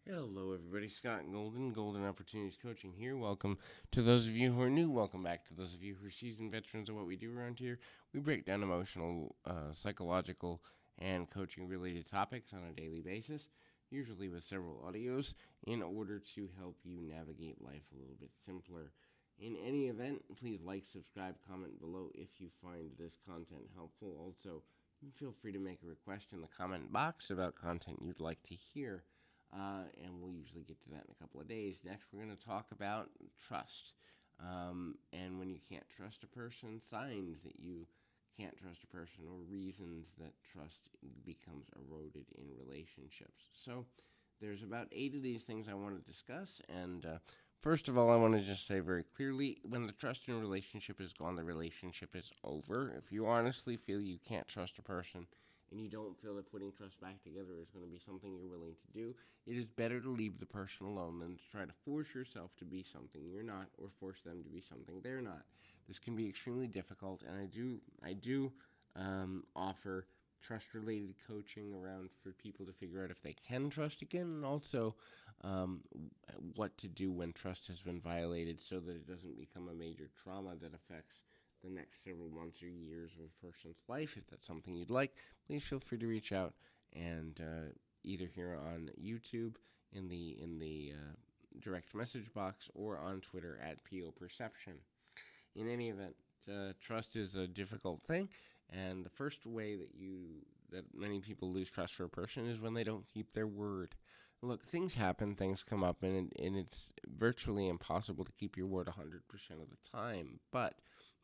Hello, everybody. Scott Golden, Golden Opportunities Coaching here. Welcome to those of you who are new. Welcome back to those of you who are seasoned veterans of what we do around here. We break down emotional, psychological, and coaching related topics on a daily basis, usually with several audios, in order to help you navigate life a little bit simpler. In any event, please like, subscribe, comment below if you find this content helpful. Also, feel free to make a request in the comment box about content you'd like to hear. And we'll usually get to that in a couple of days. Next, we're going to talk about trust. And when you can't trust a person, signs that you can't trust a person, or reasons that trust becomes eroded in relationships. So, there's about 8 of these things I want to discuss. And first of all, I want to just say very clearly, when the trust in a relationship is gone, the relationship is over. If you honestly feel you can't trust a person, and you don't feel that putting trust back together is going to be something you're willing to do, it is better to leave the person alone than to try to force yourself to be something you're not, or force them to be something they're not. This can be extremely difficult, and I do offer trust-related coaching around for people to figure out if they can trust again, and also um, what to do when trust has been violated, so that it doesn't become a major trauma that affects the next several months or years of a person's life. If that's something you'd like, please feel free to reach out, and either here on YouTube in the direct message box, or on Twitter at PO Perception. In any event, trust is a difficult thing, and the first way that many people lose trust for a person is when they don't keep their word. Look, things happen, things come up, and it's virtually impossible to keep your word 100% of the time. But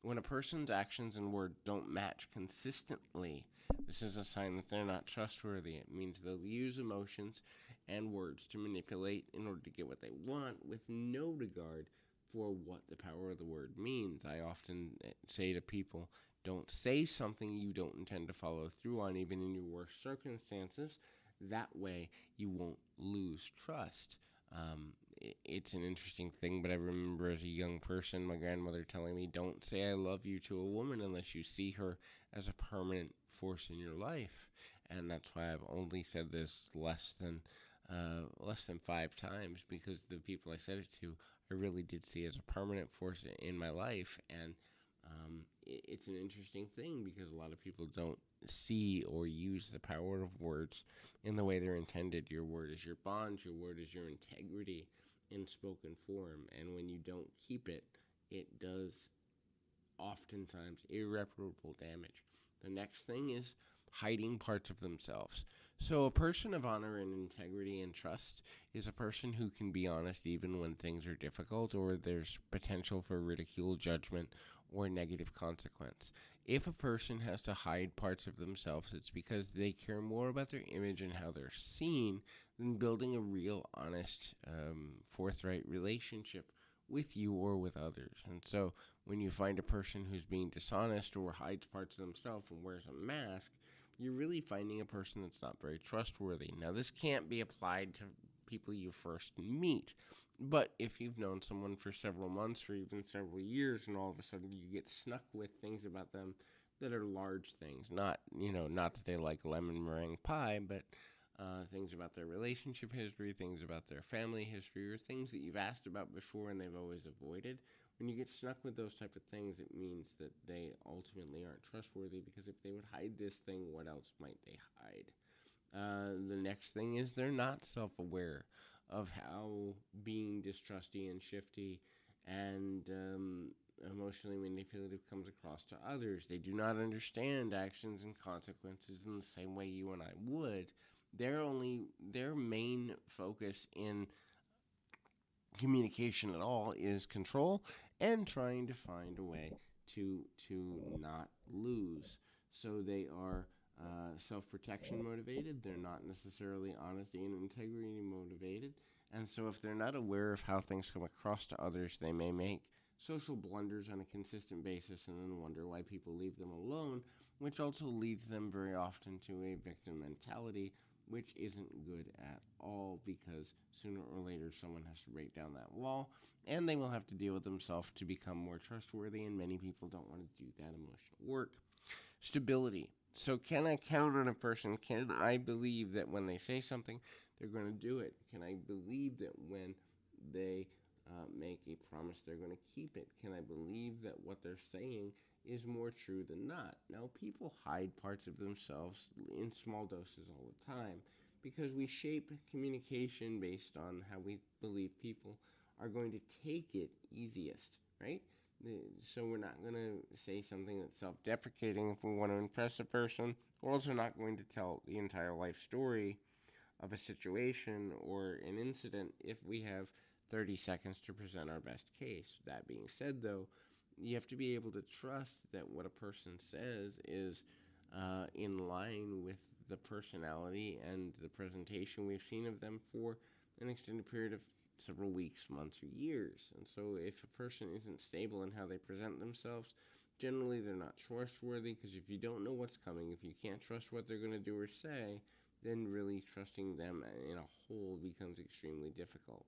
when a person's actions and word don't match consistently, this is a sign that they're not trustworthy. It means they'll use emotions and words to manipulate in order to get what they want, with no regard for what the power of the word means. I often say to people, don't say something you don't intend to follow through on, even in your worst circumstances. That way, you won't lose trust. It's an interesting thing, but I remember as a young person, my grandmother telling me, don't say I love you to a woman unless you see her as a permanent force in your life. And that's why I've only said this less than 5 times, because the people I said it to, I really did see as a permanent force in my life. And it's an interesting thing, because a lot of people don't see or use the power of words in the way they're intended. Your word is your bond, your word is your integrity in spoken form. And when you don't keep it, it does oftentimes irreparable damage. The next thing is hiding parts of themselves. So, a person of honor and integrity and trust is a person who can be honest even when things are difficult, or there's potential for ridicule, judgment, or negative consequence. If a person has to hide parts of themselves, it's because they care more about their image and how they're seen than building a real, honest, forthright relationship with you or with others. And so, when you find a person who's being dishonest or hides parts of themselves and wears a mask, you're really finding a person that's not very trustworthy. Now, this can't be applied to people you first meet, but if you've known someone for several months or even several years, and all of a sudden you get snuck with things about them that are large things, not that they like lemon meringue pie, but things about their relationship history, things about their family history, or things that you've asked about before and they've always avoided. When you get stuck with those type of things, it means that they ultimately aren't trustworthy, because if they would hide this thing, what else might they hide? The next thing is they're not self-aware of how being distrusty and shifty and emotionally manipulative comes across to others. They do not understand actions and consequences in the same way you and I would. Their main focus in communication at all is control, and trying to find a way to not lose. So they are self-protection motivated. They're not necessarily honesty and integrity motivated. And so if they're not aware of how things come across to others, they may make social blunders on a consistent basis and then wonder why people leave them alone, which also leads them very often to a victim mentality, which isn't good at all, because sooner or later someone has to break down that wall, and they will have to deal with themselves to become more trustworthy, and many people don't want to do that emotional work. Stability. So can I count on a person? Can I believe that when they say something, they're going to do it? Can I believe that when they make a promise, they're going to keep it? Can I believe that what they're saying is more true than not? Now, people hide parts of themselves in small doses all the time because we shape communication based on how we believe people are going to take it easiest, right? So we're not going to say something that's self-deprecating if we want to impress a person. We're also not going to tell the entire life story of a situation or an incident if we have 30 seconds to present our best case. That being said, though, you have to be able to trust that what a person says is in line with the personality and the presentation we've seen of them for an extended period of several weeks, months, or years. And so, if a person isn't stable in how they present themselves, generally they're not trustworthy because if you don't know what's coming, if you can't trust what they're going to do or say, then really trusting them in a whole becomes extremely difficult.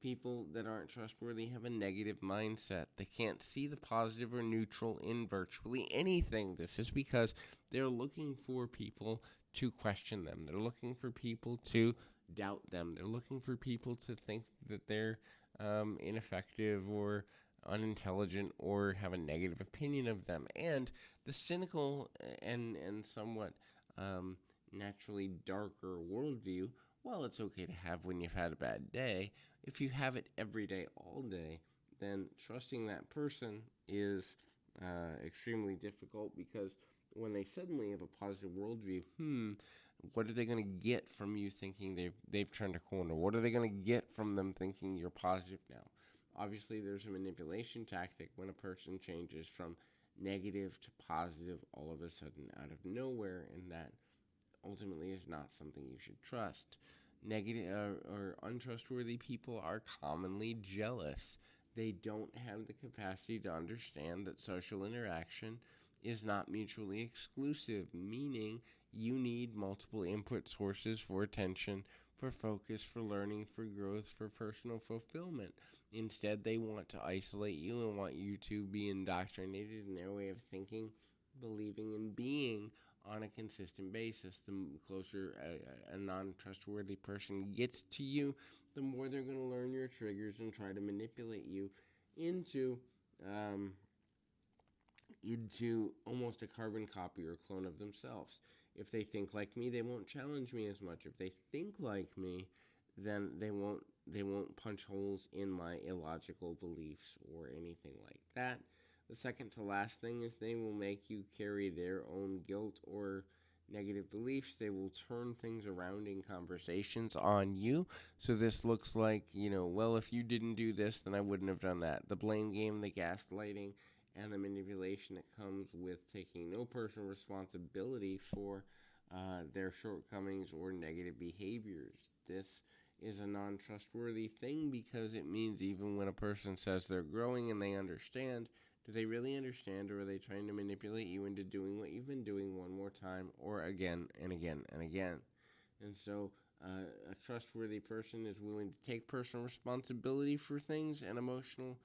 People that aren't trustworthy have a negative mindset. They can't see the positive or neutral in virtually anything. This is because they're looking for people to question them. They're looking for people to doubt them. They're looking for people to think that they're ineffective or unintelligent or have a negative opinion of them. And the cynical and somewhat naturally darker worldview, while it's okay to have when you've had a bad day, if you have it every day, all day, then trusting that person is extremely difficult because when they suddenly have a positive worldview, what are they going to get from you thinking they've turned a corner? What are they going to get from them thinking you're positive now? Obviously, there's a manipulation tactic when a person changes from negative to positive all of a sudden out of nowhere, and that ultimately is not something you should trust. Negative or untrustworthy people are commonly jealous. They don't have the capacity to understand that social interaction is not mutually exclusive, meaning you need multiple input sources for attention, for focus, for learning, for growth, for personal fulfillment. Instead, they want to isolate you and want you to be indoctrinated in their way of thinking, believing, and being on a consistent basis. The closer a non trustworthy person gets to you, the more they're going to learn your triggers and try to manipulate you into um, into almost a carbon copy or clone of themselves. If they think like me, they won't challenge me as much. If they think like me, then they won't punch holes in my illogical beliefs or anything like that. The second to last thing is they will make you carry their own guilt or negative beliefs. They will turn things around in conversations on you. So this looks like, well, if you didn't do this, then I wouldn't have done that. The blame game, the gaslighting, and the manipulation that comes with taking no personal responsibility for their shortcomings or negative behaviors. This is a non trustworthy thing because it means even when a person says they're growing and they understand, do they really understand, or are they trying to manipulate you into doing what you've been doing one more time or again and again and again? And so a trustworthy person is willing to take personal responsibility for things and emotional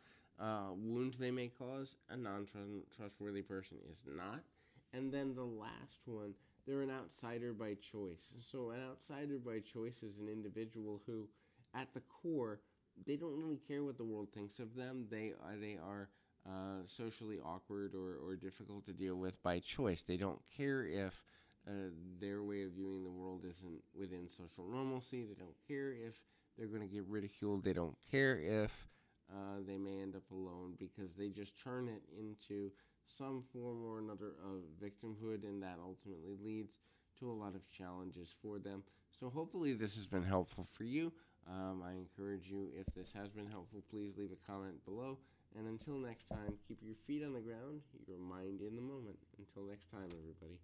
wounds they may cause. A non-trustworthy person is not. And then the last one, they're an outsider by choice. So an outsider by choice is an individual who, at the core, they don't really care what the world thinks of them. They are socially awkward or difficult to deal with by choice. They don't care if their way of viewing the world isn't within social normalcy. They don't care if they're going to get ridiculed. They don't care if they may end up alone because they just turn it into some form or another of victimhood, and that ultimately leads to a lot of challenges for them. So hopefully this has been helpful for you. I encourage you, if this has been helpful, please leave a comment below. And until next time, keep your feet on the ground, your mind in the moment. Until next time, everybody.